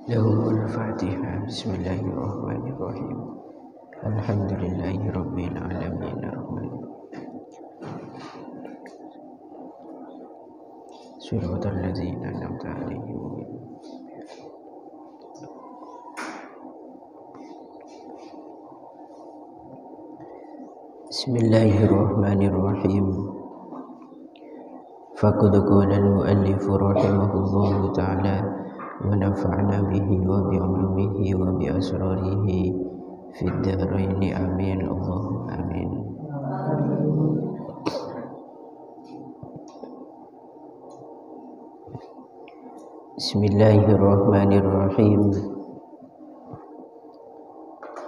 Lahumul Fatihah. Bismillahirrahmanirrahim. Alhamdulillahi Rabbil Alamin. Siratal ladzina an'amta 'alaihim. Bismillahirrahmanirrahim. Faqad qala al-mu'allif rahimahullahu ta'ala wa nafa'na bihi wa bi 'ulumihi wa bi asrarihi fid dharain amin. Allahumma amin. Bismillahirrahmanirrahim.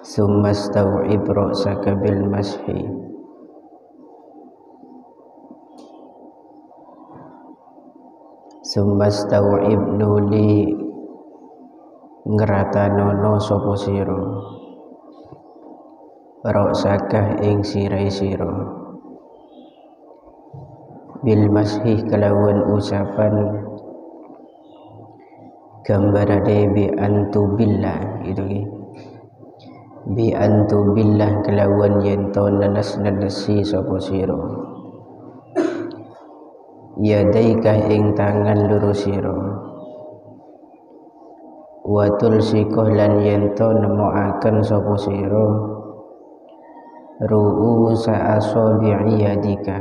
Summa staw'ib ra'saka bil mashi. Summa staw'ib nuli ngratanono sapa sira ra'saka ing sirai sira bil mashi kelawan ucapan gambarane bi antu billah itu bi antu billah kelawan yen to nenes-nenesi sapa sira yadaika ing tangan loro sira wa tulsikoh lan yen to nemokaken sapa sira ru'usa asabi'i yadika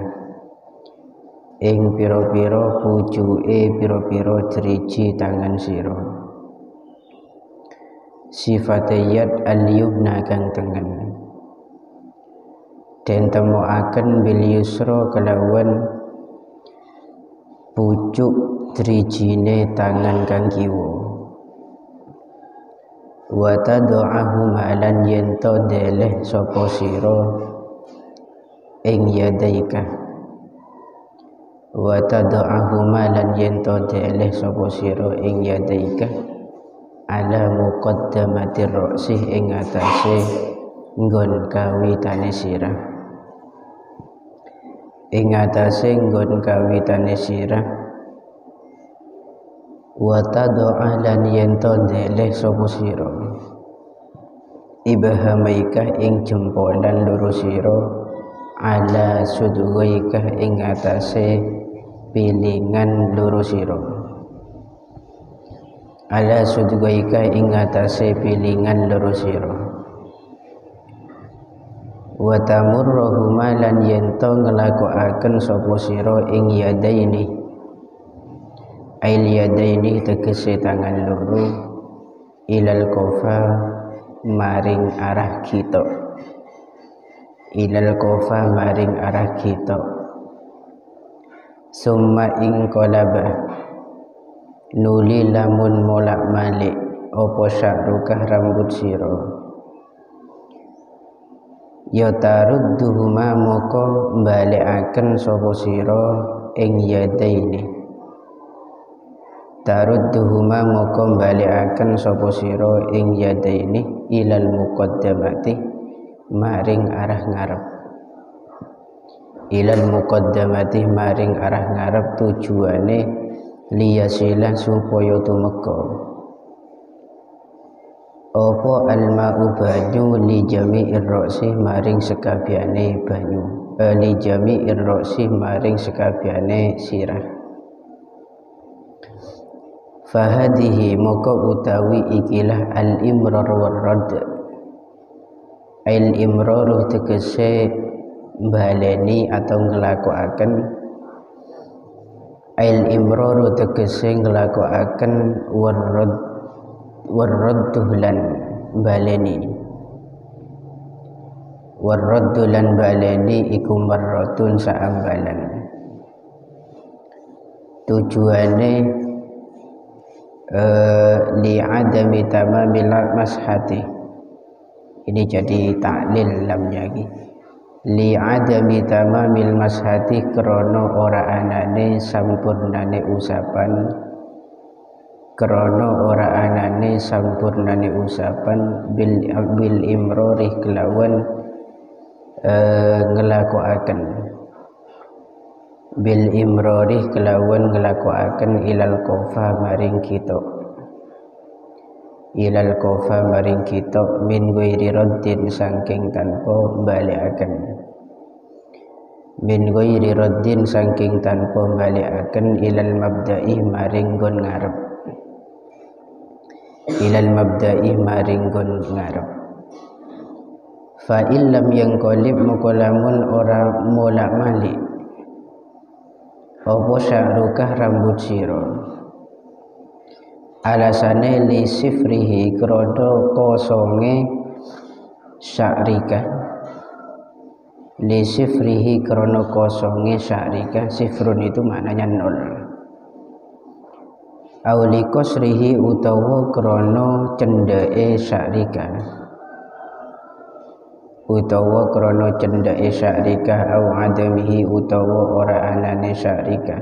ing pira-pira pucuke pira-pira driji tangan sira sifatiyat al-yumna kang tengen den temokaken bil yusra kelawan pucuk drijine tangan kang kiwa wa tad'ahu ma'lan yen to deleh sapa sira ing yadaika wa tad'ahu ma'lan yen to deleh sapa sira ing yadaika ala muqaddamatir ra'si ing atase nggon kawitane sirah ing atase nggon kawitane sirah wa tad'a lan yen to deleh sapa sira ibhamaika ing jempolan loro sira ala sudwaika ing atase pilingan loro sira ala sudwaika ing atase pilingan loro sira wa tamurruhuma lan yen to nglakokaken sapa sira ing yadaini ail yadaini tegese tangan loro ilal kofa maring arah kita ilal kofa maring arah kita summa ing qalaba nuli lamun molak malik apa sya'rukah rambut sira ya tarudduhuma moko mbalekaken sapa sira ing yadaini tarudduhuma moko mbalekaken sapa sira ing yadaini ilal muqaddamati maring arah ngarep ilal muqaddamati maring arah ngarep tujuane liyasilan supaya tumeka apa alma'u banyu li jami'ir ra'si maring sekabiane banyu li jami'ir ra'si maring sekabiane sirah Fahadihi moko utawi ikilah al-imrar warrad. Al-imraru tegese baleni atau nglakoaken, al-imraru tegese nglakoaken warraddu lan baleni. Warraddu lan baleni iku marratun saambalan. Tujuane li'adami tamamil mashati. Ini jadi taklil lamnya iki. Li'adami tamamil mashati krana ora anane sampurnane usapan, krana ora anane sampurnane usapan bil imrori kelawan ngelakoaken, bil imrori kelawan ngelakoaken ilal kofa maring kita, ilal kofa maring kita min ghairi raddin saking tanpa balikaken, min ghairi raddin saking tanpa balikaken ilal mabda'i maring gon ngarep, ilal mabda'i maring gon ngarep. Fa illam yanqalib mukolamun ora molak malik apa sya'rukah rambut sira, alasane li sifrihi krana kosonge sya'rika, li sifrihi krana kosonge sya'rika. Sifrun itu maknanya nol. Au li qasrihi utawa krana cendeke sya'rika, utawa krana cendeke sya'rika, au adamihi utawa ora anane sya'rika.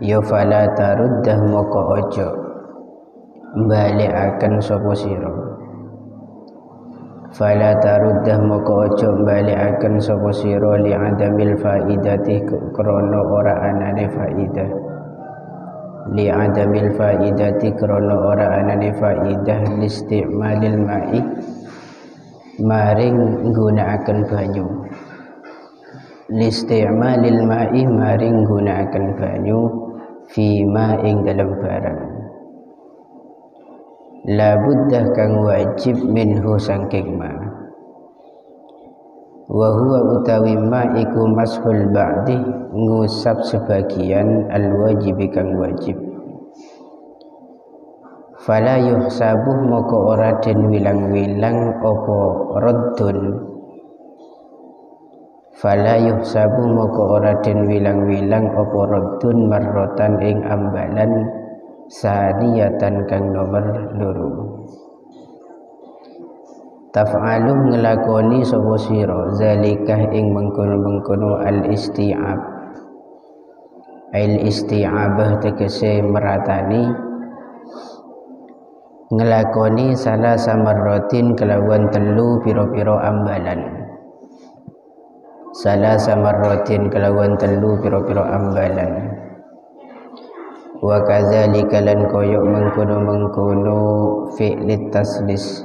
Ya fala taruddah moko ojo balikaken sapa sira, fala taruddah moko ojo balikaken sapa sira li adamil faidati krana ora anane faidah, li adamil faidati krana ora anane faidah listi'malil ma'i maring nggunakaken banyu, listi'malil ma'i maring nggunakaken banyu fi ma ing dalam barang, la buddah kang wajib minhu sangking ma, wa huwa utawi ma iku mashul ba'di ngusap sebagian al wajib kang wajib. Fala yuhsabuh moko ora den wilang-wilang apa raddun, fala yuhsabu moko ora den wilang-wilang apa raddun marrotan ing ambalan saniyatan kang nomor loro. Taf'alu ngelakoni sapa sira zalikah ing mengkono-mengkono al isti'ab, al isti'abah tegese meratani, ngelakoni salah samarrotin kelawan telu piro-piro ambalan, salah samarrotin kelawan telu piro-piro ambalan. Wa kadzalika lan koyok mengkono-mengkono fi'lit taslis,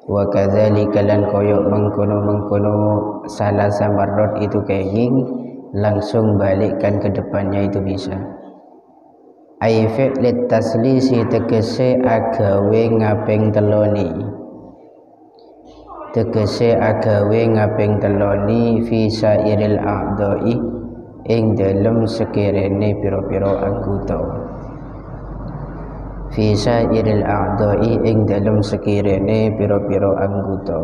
wa kadzalika lan koyok mengkono-mengkono salah samarrot itu kenging langsung balikkan ke depannya itu bisa. Ai fi'lit taslisi tegese agawe ngaping teloni, tegese agawe ngaping teloni fi sairil a'dha'i ing dalem sekirene pira-pira anggota, fi sairil a'dha'i ing dalem sekirene pira-pira anggota.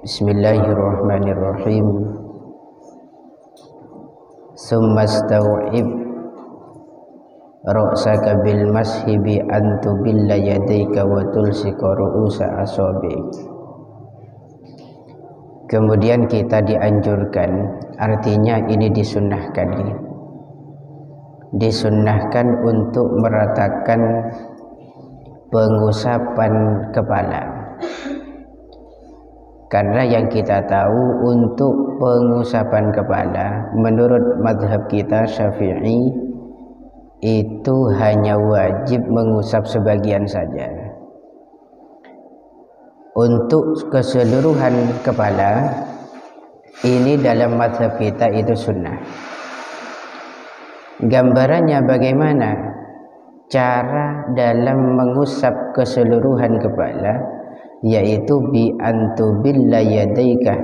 Bismillahirrahmanirrahim. Summa stau'ib ra'saka bil mashibi antu billa yadayka wa tulsika ru'usa asabi. Kemudian kita dianjurkan, artinya ini disunnahkan untuk meratakan pengusapan kepala. Karena yang kita tahu untuk pengusapan kepala menurut madhab kita Syafi'i itu hanya wajib mengusap sebagian saja. Untuk keseluruhan kepala, ini dalam mazhab kita itu sunnah. Gambarannya bagaimana cara dalam mengusap keseluruhan kepala, yaitu bi antubilla yadaika.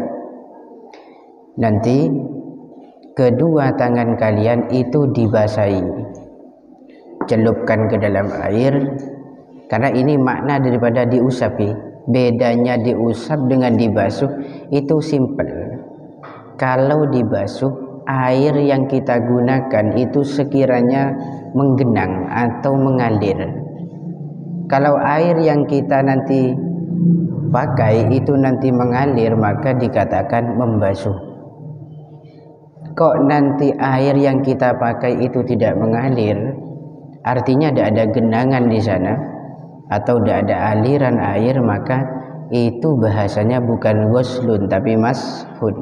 Nanti kedua tangan kalian itu dibasahi, celupkan ke dalam air, karena ini makna daripada diusapi. Bedanya diusap dengan dibasuh itu simple. Kalau dibasuh, air yang kita gunakan itu sekiranya menggenang atau mengalir. Kalau air yang kita nanti pakai itu nanti mengalir, maka dikatakan membasuh. Kok nanti air yang kita pakai itu tidak mengalir, artinya tidak ada genangan di sana atau tidak ada aliran air, maka itu bahasanya bukan ghuslun tapi mashun,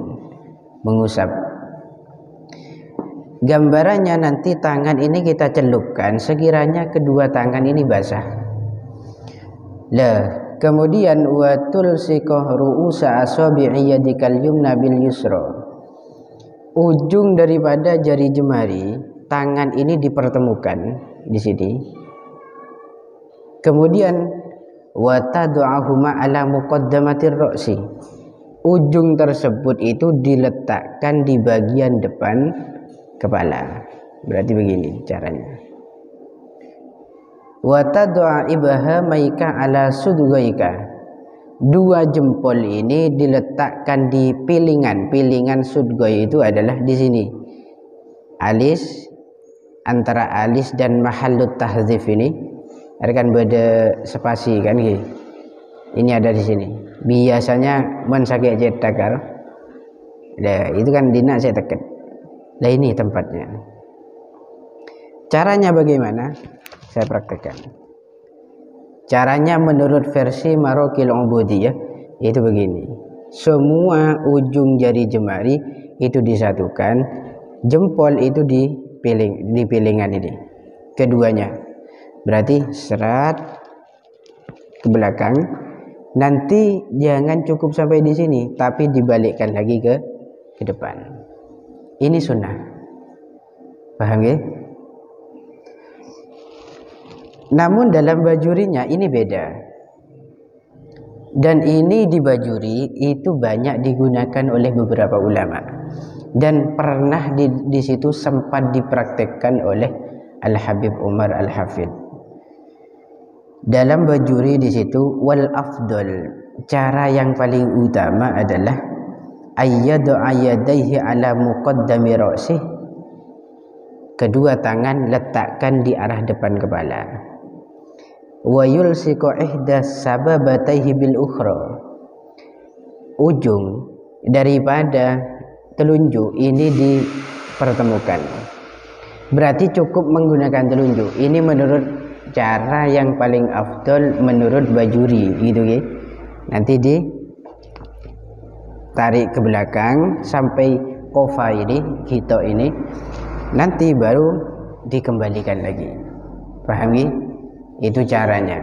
mengusap. Gambarannya nanti tangan ini kita celupkan sekiranya kedua tangan ini basah. Kemudian wa tulsiqah ru'usa asabi'i yadikal yumna bil yusra. Ujung daripada jari jemari tangan ini dipertemukan di sini. Kemudian wa tad'ahuma ala muqaddamatir ra'si. Ujung tersebut itu diletakkan di bagian depan kepala. Berarti begini caranya. Wa tad'a ibhamaika ala sudghaika. Dua jempol ini diletakkan di pilingan. Pilingan sudghai itu adalah di sini. Alis, antara alis dan mahallut tahdzif ini. Ada kan beda spasi kan gitu. Ini ada di sini. Biasanya men sakit cetak kan. Itu kan dina saya tekan. Nah ini tempatnya. Caranya bagaimana? Saya praktekkan. Caranya menurut versi Marokil Ubudiyah itu begini. Semua ujung jari jemari itu disatukan, jempol itu di pilingan ini. Keduanya. Berarti serat ke belakang. Nanti jangan cukup sampai di sini, tapi dibalikkan lagi ke depan. Ini sunnah. Paham ya? Namun dalam bajurinya ini beda. Dan ini di bajuri itu banyak digunakan oleh beberapa ulama. Dan pernah di situ sempat dipraktekkan oleh Al-Habib Umar Al-Hafidh. Dalam bajuri di situ wal afdal, cara yang paling utama adalah ayyadu ayyadaihi ala muqaddami ra'sih. Kedua tangan letakkan di arah depan kepala. Wa yulsiqu ihdas sababataihi bil ukhra. Ujung daripada telunjuk ini dipertemukan. Berarti cukup menggunakan telunjuk. Ini menurut cara yang paling afdol menurut bajuri gitu ya. Nanti ditarik ke belakang sampai kofa ini, kita ini, nanti baru dikembalikan lagi. Paham ya? Itu caranya.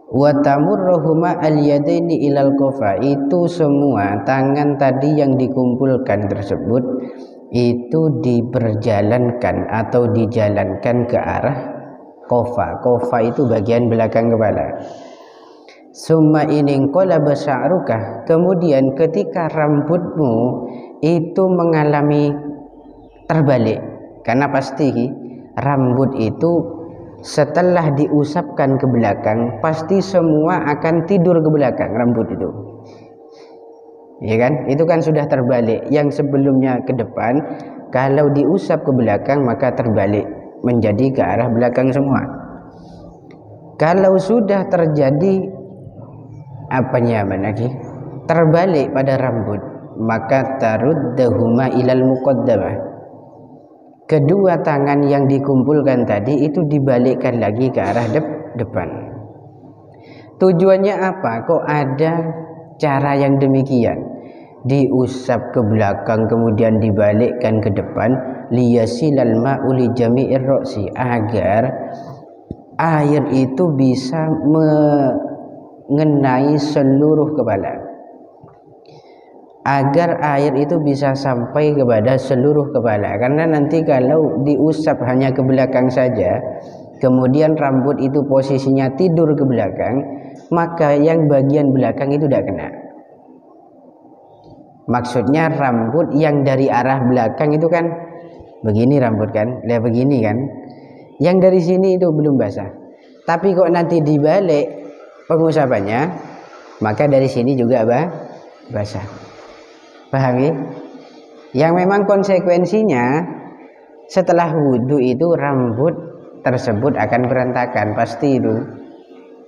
Wa tamurruhuma al-yadaini ilal kofa. Itu semua tangan tadi yang dikumpulkan tersebut itu diperjalankan atau dijalankan ke arah kofa. Kofa itu bagian belakang kepala. Summa inin qalaba sya'ruka. Kemudian ketika rambutmu itu mengalami terbalik, karena pasti rambut itu setelah diusapkan ke belakang pasti semua akan tidur ke belakang rambut itu. Ya kan? Itu kan sudah terbalik. Yang sebelumnya ke depan, kalau diusap ke belakang maka terbalik menjadi ke arah belakang semua. Kalau sudah terjadi terbalik pada rambut, maka taruddahuma ilal muqaddamah. Kedua tangan yang dikumpulkan tadi itu dibalikkan lagi ke arah depan. Tujuannya apa? Kok ada cara yang demikian? Diusap ke belakang kemudian dibalikkan ke depan, liyasilal ma'u li jami'ir ra'si, agar air itu bisa mengenai seluruh kepala. agar air itu bisa sampai kepada seluruh kepala. Karena nanti kalau diusap hanya ke belakang saja, kemudian rambut itu posisinya tidur ke belakang, maka yang bagian belakang itu tidak kena. Maksudnya rambut yang dari arah belakang itu kan begini rambut kan, lihat begini kan, yang dari sini itu belum basah. Tapi kok nanti dibalik pengusapannya, maka dari sini juga basah. Paham ya? Yang memang konsekuensinya setelah wudhu itu rambut tersebut akan berantakan, pasti itu.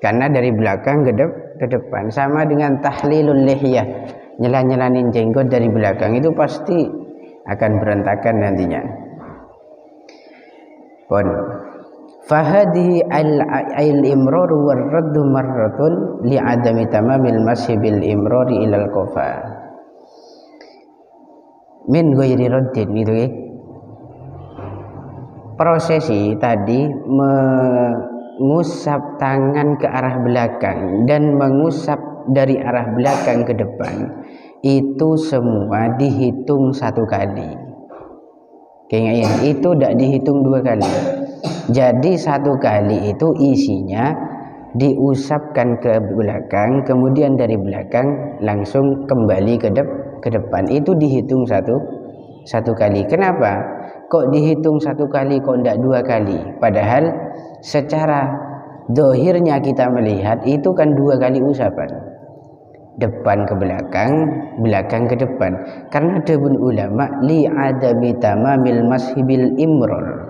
Karena dari belakang ke depan, sama dengan tahlilul lihyah, nyela-nyelanin jenggot dari belakang itu pasti akan berantakan nantinya. Pon fahadihi al-imrar war-raddu marratun li'adami tamamil mashi bil imrari ilal qafa min ghairi raddin. Itu ya. Prosesi tadi mengusap tangan ke arah belakang dan mengusap dari arah belakang ke depan itu semua dihitung satu kali. Kayaknya itu tidak dihitung dua kali. Jadi satu kali itu isinya diusapkan ke belakang, kemudian dari belakang langsung kembali ke depan. Itu dihitung satu kali. Kenapa? Kok dihitung satu kali, kok tidak dua kali? Padahal secara dohirnya kita melihat itu kan dua kali usapan. Depan ke belakang, belakang ke depan. Karena debun ulama li adami tamamil mashibil imror.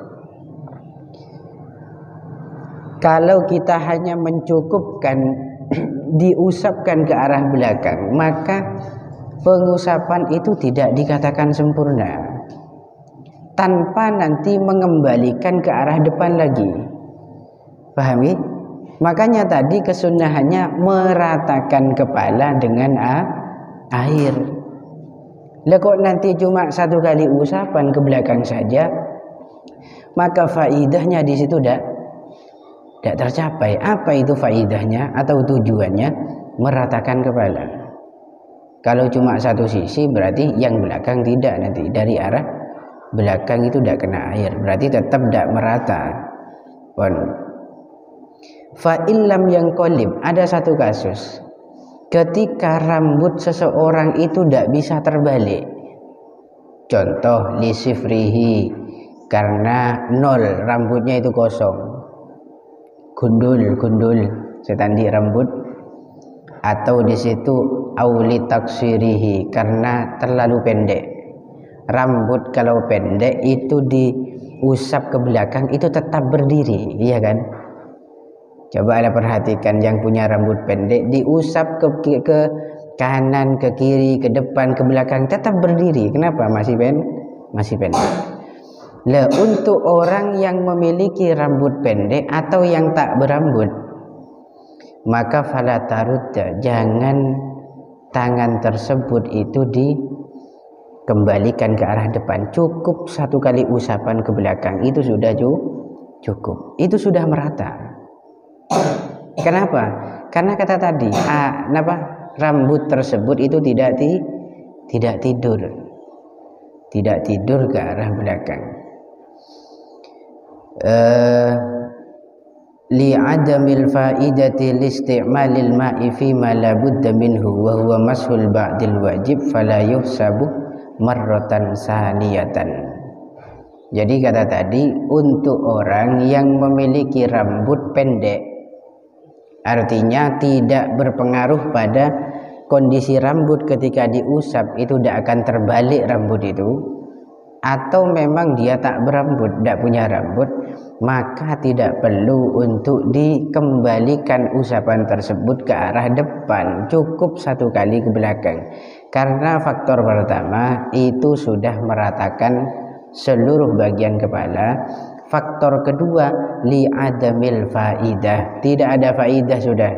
Kalau kita hanya mencukupkan diusapkan ke arah belakang, maka pengusapan itu tidak dikatakan sempurna tanpa nanti mengembalikan ke arah depan lagi. Pahami? Makanya tadi kesunahannya meratakan kepala dengan air. Lah kok nanti cuma satu kali usapan ke belakang saja, maka faidahnya di situ tidak tercapai. Apa itu faidahnya atau tujuannya? Meratakan kepala. Kalau cuma satu sisi berarti yang belakang tidak, nanti dari arah belakang itu tidak kena air, berarti tetap tidak merata. Fa illam yang kolib, ada satu kasus ketika rambut seseorang itu tidak bisa terbalik. Contoh lisifrihi, karena nol, rambutnya itu kosong, gundul setandi rambut, atau di situ auli taksirihi, karena terlalu pendek. Rambut kalau pendek itu diusap ke belakang itu tetap berdiri, iya kan? Coba Anda perhatikan yang punya rambut pendek, diusap ke kanan, ke kiri, ke depan, ke belakang, tetap berdiri. Kenapa? Masih pendek. Lah untuk orang yang memiliki rambut pendek atau yang tak berambut, maka fala tarudda, jangan tangan tersebut itu dikembalikan ke arah depan. Cukup satu kali usapan ke belakang, itu sudah cukup. Itu sudah merata. Kenapa? Karena kata tadi, rambut tersebut itu tidak tidur ke arah belakang. Li'adamil faidati listi'malil ma'i fi ma la budda minhu wa huwa mashul ba'dil wajib fala yuhsabu marratan saniyatan. Jadi kata tadi, untuk orang yang memiliki rambut pendek, artinya tidak berpengaruh pada kondisi rambut ketika diusap itu tidak akan terbalik rambut itu, atau memang dia tak berambut, tidak punya rambut, maka tidak perlu untuk dikembalikan usapan tersebut ke arah depan, cukup satu kali ke belakang. Karena faktor pertama itu sudah meratakan seluruh bagian kepala. Faktor kedua, li'adamil faidah, tidak ada faidah sudah,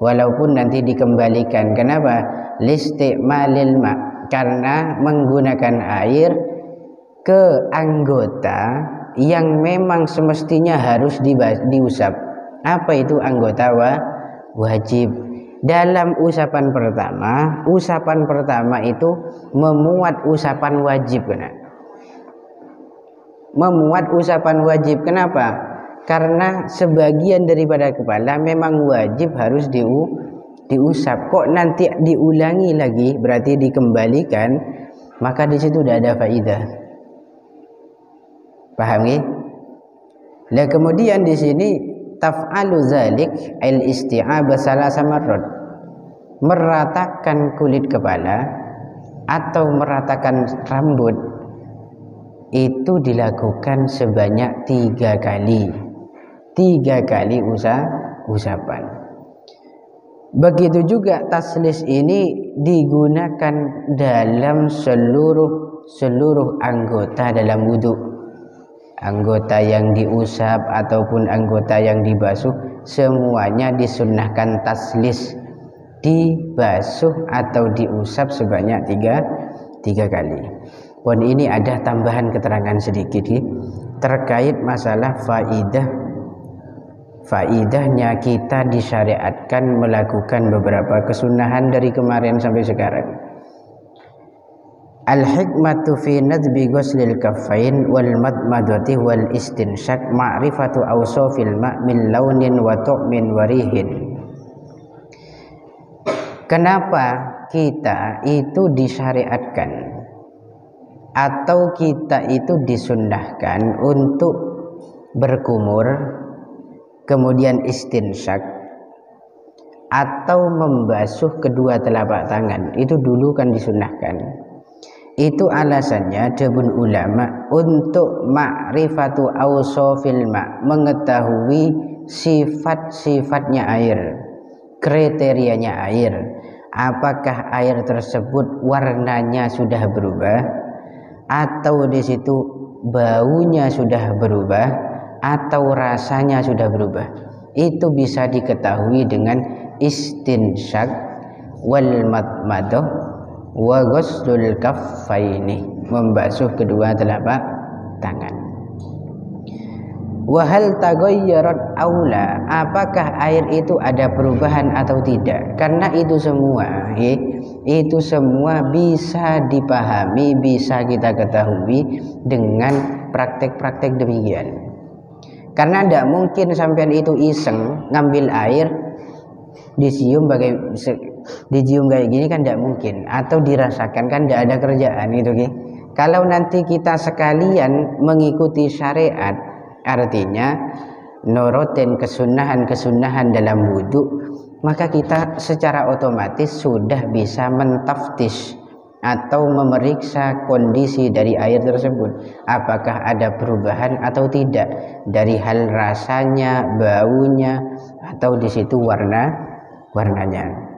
walaupun nanti dikembalikan. Kenapa? Listi'malil ma', karena menggunakan air ke anggota yang memang semestinya harus diusap. Apa itu anggota wajib? Dalam usapan pertama itu memuat usapan wajib, memuat usapan wajib. Kenapa? Karena sebagian daripada kepala memang wajib harus diusap. Kok nanti diulangi lagi, berarti dikembalikan, maka di situ tidak ada faidah. Paham ya? Nah, kemudian di sini taf'alu zalik al-isti'abah salasa marrat, meratakan kulit kepala atau meratakan rambut itu dilakukan sebanyak 3 kali. 3 kali usapan. Begitu juga taslis ini digunakan dalam seluruh anggota dalam wudhu. Anggota yang diusap ataupun anggota yang dibasuh, semuanya disunnahkan taslis, dibasuh atau diusap sebanyak 3 kali. Pun ini ada tambahan keterangan sedikit terkait masalah faidahnya kita disyariatkan melakukan beberapa kesunahan dari kemarin sampai sekarang. Al-hikmatu fi nadbi ghuslil kaffain wal madmadati wal istinshaq ma'rifatu awsafil ma' min launin wa tu'min wa rihin. Kenapa kita itu disyariatkan atau kita itu disunnahkan untuk berkumur, kemudian istinshaq atau membasuh kedua telapak tangan? Itu dulu kan disunnahkan. Itu alasannya jabun ulama untuk ma'rifatu awsafil ma', mengetahui sifat-sifatnya air, kriterianya air. Apakah air tersebut warnanya sudah berubah, atau di situ baunya sudah berubah, atau rasanya sudah berubah. Itu bisa diketahui dengan istinshaq wal madmadah wa ghuslul kaffaini, membasuh kedua telapak tangan. Wa hal taghayyarat aula, apakah air itu ada perubahan atau tidak? Karena itu semua bisa dipahami, bisa kita ketahui dengan praktek-praktek demikian. Karena tidak mungkin sampean itu iseng ngambil air dicium kayak gini kan tidak mungkin, atau dirasakan kan tidak ada kerjaan itu. Kalau nanti kita sekalian mengikuti syariat, artinya norotin kesunahan dalam wudhu, maka kita secara otomatis sudah bisa mentaftish atau memeriksa kondisi dari air tersebut, apakah ada perubahan atau tidak dari hal rasanya, baunya, atau di situ warnanya.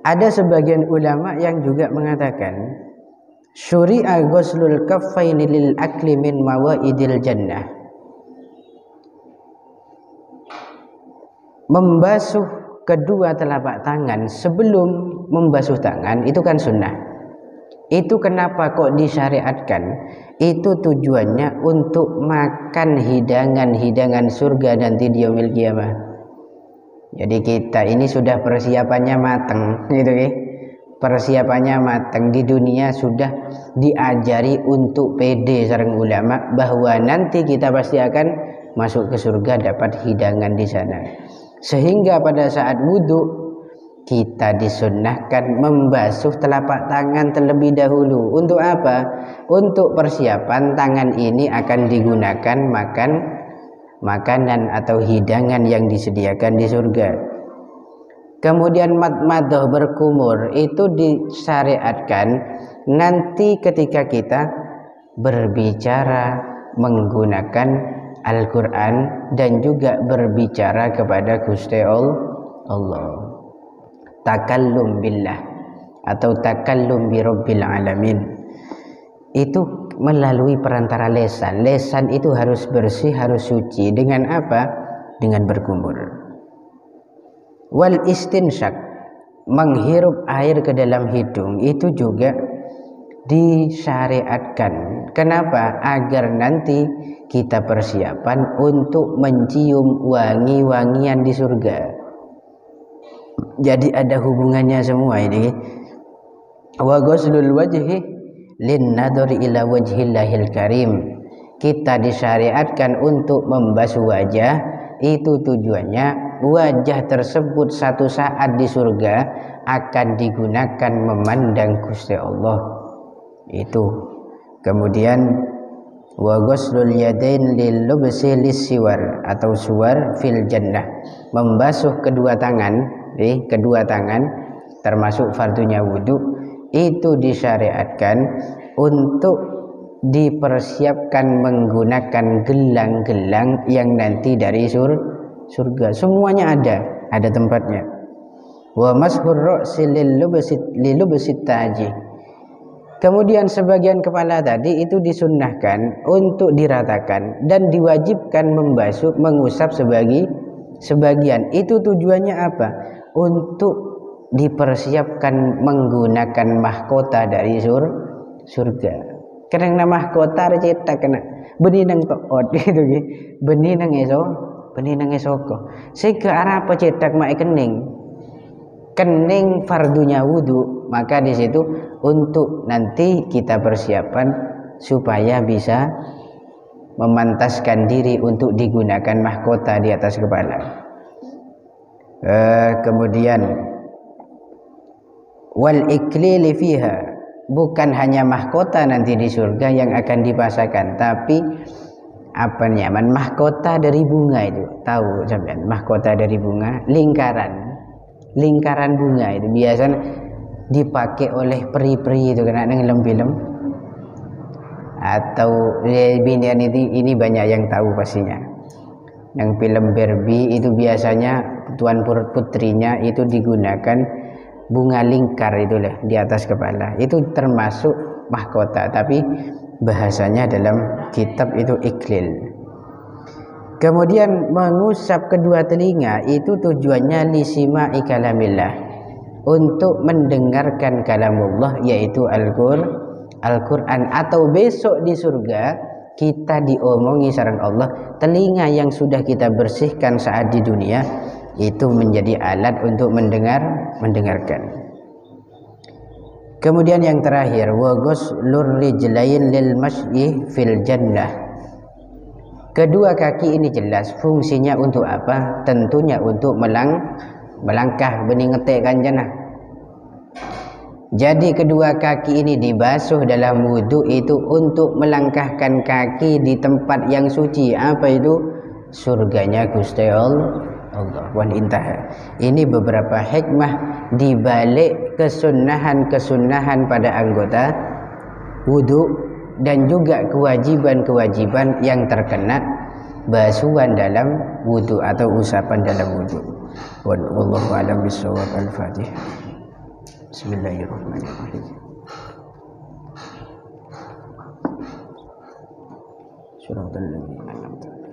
Ada sebagian ulama yang juga mengatakan syuri'a ghuslul kaffaini lil akli min mawaidil jannah. Membasuh kedua telapak tangan sebelum membasuh tangan itu kan sunnah. Itu kenapa kok disyariatkan? Itu tujuannya untuk makan hidangan-hidangan surga nanti di yaumil qiyamah. Jadi kita ini sudah persiapannya matang, gitu ya. Persiapannya matang, di dunia sudah diajari untuk pede sareng ulama bahwa nanti kita pasti akan masuk ke surga, dapat hidangan di sana. Sehingga pada saat wudhu kita disunnahkan membasuh telapak tangan terlebih dahulu. Untuk apa? Untuk persiapan tangan ini akan digunakan makanan atau hidangan yang disediakan di surga. Kemudian madmadah, berkumur, itu disyariatkan nanti ketika kita berbicara menggunakan Al-Quran dan juga berbicara kepada Gusti Allah. Takallum billah atau takallum bi rabbil alamin, itu melalui perantara lesan. Lesan itu harus bersih, harus suci. Dengan apa? Dengan berkumur. Wal istinshaq, menghirup air ke dalam hidung, itu juga disyariatkan. Kenapa? Agar nanti kita persiapan untuk mencium wangi-wangian di surga. Jadi ada hubungannya semua ini. Wa ghuslul wajhi lin nadhari ila wajhillahil karim. Kita disyariatkan untuk membasuh wajah, itu tujuannya wajah tersebut satu saat di surga akan digunakan memandang Gusti Allah. Itu. Kemudian wa ghuslul yadain lil lubsi lissiwar atau suwar fil jannah. Membasuh kedua tangan termasuk fardunya wudu itu disyariatkan untuk dipersiapkan menggunakan gelang-gelang yang nanti dari surga. Semuanya ada tempatnya. Wa mashur ra'si lil lubsi taji. Kemudian sebagian kepala tadi itu disunnahkan untuk diratakan dan diwajibkan mengusap sebagian. Itu tujuannya apa? Untuk dipersiapkan menggunakan mahkota dari surga. Karena mahkota cetak kena benih nang toot gitu ge. Benih nang esoko. Sehingga arah apa cetak mae kening fardunya wudu, maka di situ untuk nanti kita persiapan supaya bisa memantaskan diri untuk digunakan mahkota di atas kepala. Kemudian wal iklili fiha, bukan hanya mahkota nanti di surga yang akan dipasangkan, tapi mahkota dari bunga itu. Tahu sampean mahkota dari bunga, lingkaran bunga itu biasanya dipakai oleh peri-peri itu kena dengan film atau binian ini banyak yang tahu pastinya. Yang film Barbie itu biasanya tuan putrinya itu digunakan bunga lingkar itulah di atas kepala. Itu termasuk mahkota, tapi bahasanya dalam kitab itu iklil. Kemudian mengusap kedua telinga itu tujuannya lisima'i kalamillah, untuk mendengarkan kalamullah yaitu Al-Quran. Atau besok di surga kita diomongi sareng Allah, telinga yang sudah kita bersihkan saat di dunia itu menjadi alat untuk mendengarkan. Kemudian yang terakhir wa ghuslur rijlain lil masyi fil jannah. Kedua kaki ini jelas fungsinya untuk apa? Tentunya untuk melangkah bening ngetekkan jannah. Jadi kedua kaki ini dibasuh dalam wudu itu untuk melangkahkan kaki di tempat yang suci. Apa itu? Surganya Gusti Allah. Wan intaha. Ini beberapa hikmah di balik kesunnahan pada anggota wudu dan juga kewajiban-kewajiban yang terkena basuhan dalam wudu atau usapan dalam wudu. Wallahu a'lam bishawab. Al-Fatihah. Bismillahirrahmanirrahim. Shiratal ladzina an'amta 'alaihim.